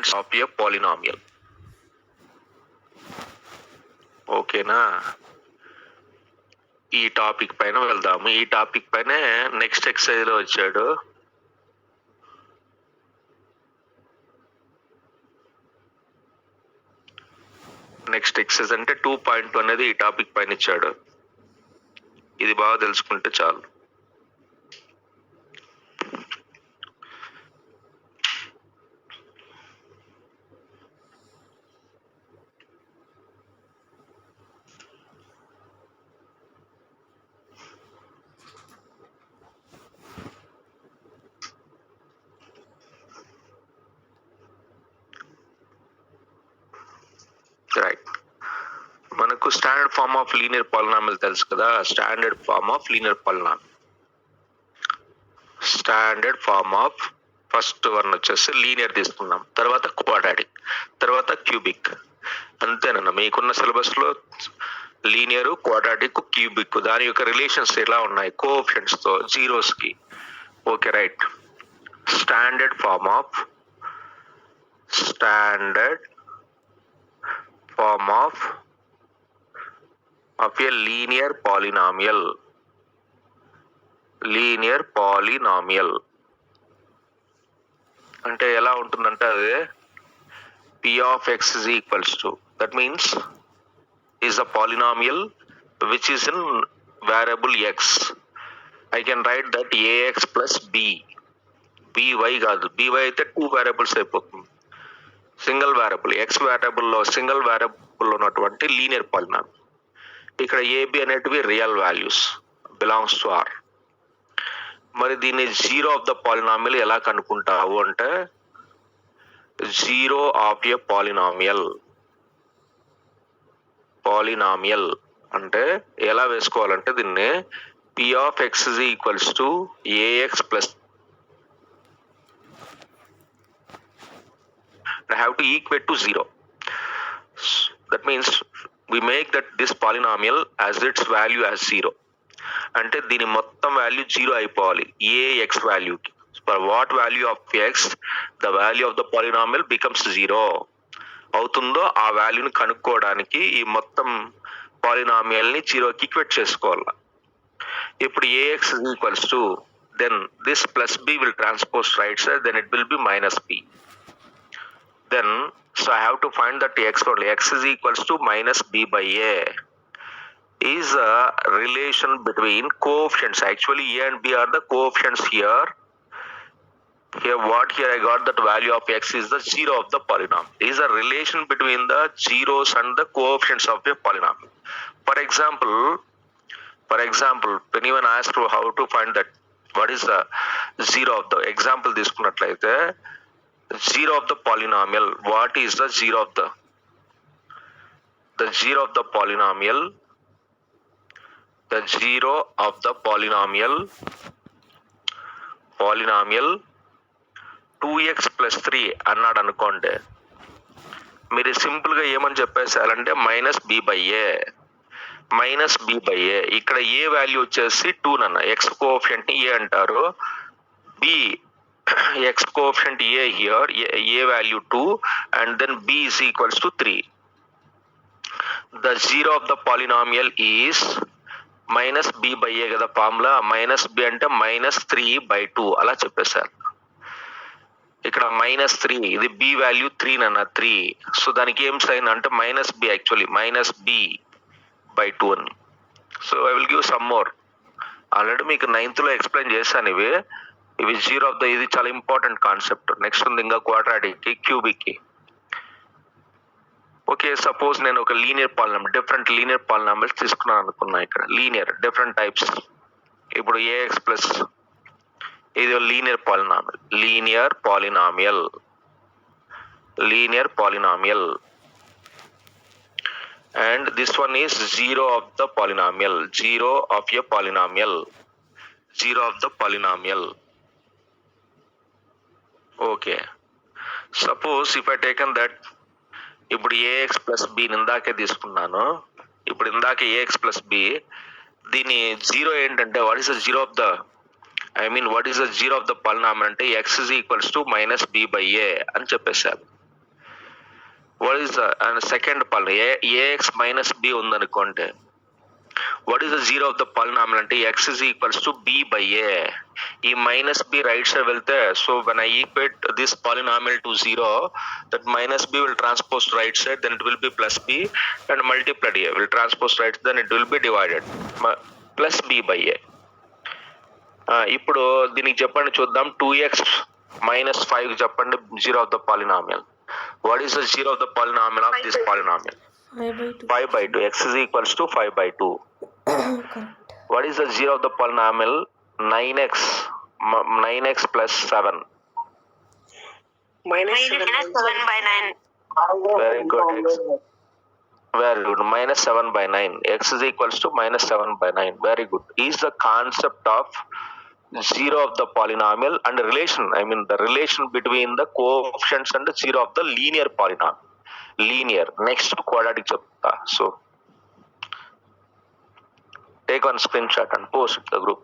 Elements of A polynomial. ఓకేనా? ఈ topic పైన వెళ్దాము. ఈ టాపిక్ పైన నెక్స్ట్ ఎక్సర్సైజ్ లో వచ్చాడు. నెక్స్ట్ ఎక్సర్సైజ్ అంటే 2.2 అనేది ఈ టాపిక్ పైన ఇచ్చాడు. ఇది బాగా తెలుసుకుంటే చాలు. రైట్, మనకు standard form of linear polynomial తెలుసు కదా. Standard form of linear polynomial, standard form of first one వచ్చేసి లీనియర్ తీసుకున్నాం, తర్వాత క్వాడ్రాటిక్, తర్వాత క్యూబిక్. అంతేనన్నా మీకున్న సిలబస్ లో లీనియర్, క్వాడ్రాటిక్, క్యూబిక్ దాని యొక్క రిలేషన్స్ ఎలా ఉన్నాయి కోఎఫిషియంట్స్ తో, జీరోస్ కి. Okay right. Standard form of a linear polynomial అంటే ఎలా ఉంటుందంటే అది p of x is equals to, that means is a polynomial which is in variable x. I can write that ax plus b, by కాదు, by అయితే 2 variables అయిపోతుంది. Single variable x variable లో single variable ఉన్నటువంటి linear polynomial. ఇక్కడ a b అనేటివి real values, belongs to R. మరి దీన్ని zero of the polynomial ఎలా కనుక్కుంటావు అంటే, జీరో ఆఫ్ ఏ పాలినామియల్ అంటే ఎలా వేసుకోవాలంటే దీన్ని p of x is equals to ax plus, I have to equate to 0. That means we make that this polynomial as its value as 0. అంటే దీని మొత్తం value 0 అయిపోవాలి ax వాల్యూకి. For what value of x the value of the polynomial becomes 0 అవుతుందో ఆ వాల్యూని కనుక్కోవడానికి ఈ మొత్తం పాలినామియల్ ని 0కి ఈక్వేట్ చేసుకోవాలి. ఇప్పుడు ax is equals to, then this plus b will transpose right side, then it will be minus b. Then so I have to find that x only. X is equals to minus b by a is a relation between coefficients. Actually a and b are the coefficients here. Here I got that value of x is the zero of the polynomial. Is a relation between the zeros and the coefficients of a polynomial. For example, when even asked how to find that what is the zero of the example తీసుకున్నట్లయితే, zero of the polynomial, what is the zero of the zero of the polynomial? The zero of the polynomial 2x plus 3 అన్నాడు అనుకోండి, మీరు simple గా ఏమని చెప్పేసారంటే minus B by ఏ. ఇక్కడ ఏ value వచ్చేసి 2 నన్న, X coefficient ని ఏ అంటారు, B x coefficient a here, a value 2 and then b is equals to 3. The zero of the polynomial is minus b by a కదా ఫార్ములా. మైనస్ b అంటే minus 3/2 అలా చెప్పేశారు. ఇక్కడ -3, ఇది b వాల్యూ 3 నన్న 3. So దానికి ఏం సైన్ అంటే -b, యాక్చువల్లీ -b/2 అని. So I will give some more. Already మీకు 9th లో ఎక్స్ప్లెయిన్ చేశాను ఇవి జీరో ఆఫ్ ద, ఇది చాలా ఇంపార్టెంట్ కాన్సెప్ట్. నెక్స్ట్ ఉంది ఇంకా క్వాడ్రాటిక్ కి, క్యూబిక్ కి. ఓకే, సపోజ్ నేను ఒక linear polynomial, different linear polynomials తీసుకున్నాను అనుకున్నా. ఇక్కడ లీనియర్ డిఫరెంట్ టైప్స్. ఇప్పుడు ax ప్లస్, ఇది linear polynomial and this one is zero of the polynomial. Okay, suppose if I taken that, ఇప్పుడు ax ప్లస్ బి ఇందాకే తీసుకున్నాను. ఇప్పుడు ఇందాక ax ప్లస్ బి, దీని జీరో ఏంటంటే what is the zero of the polynomial అంటే x is equals to -b by a అని చెప్పేశారు. what is the second polynomial ax minus b ఉందనుకోండి, what is the zero of the polynomial అంటే x is equals to b by a. ఈ minus b right side వెళ్తే, so when I equate this polynomial to 0, that minus b will transpose right side, then it will be plus b, and multiplied a will transpose right, then it will be divided plus b by a. ఇప్పుడు దీనికి చెప్పండి చూద్దాం, 2x minus 5 చెప్పండి zero of the polynomial. What is the zero of the polynomial of this polynomial? 5 by 2. X is equals to 5 by 2. What is the zero of the polynomial? 9x plus 7. Minus 7 by 9. Very good. Very good. Minus 7 by 9. X is equals to minus 7 by 9. Very good. Is the concept of zero of the polynomial and relation, I mean the relation between the coefficients and the zero of the linear polynomial. Linear. Next quadratic chapter. So take one screenshot and post it to the group.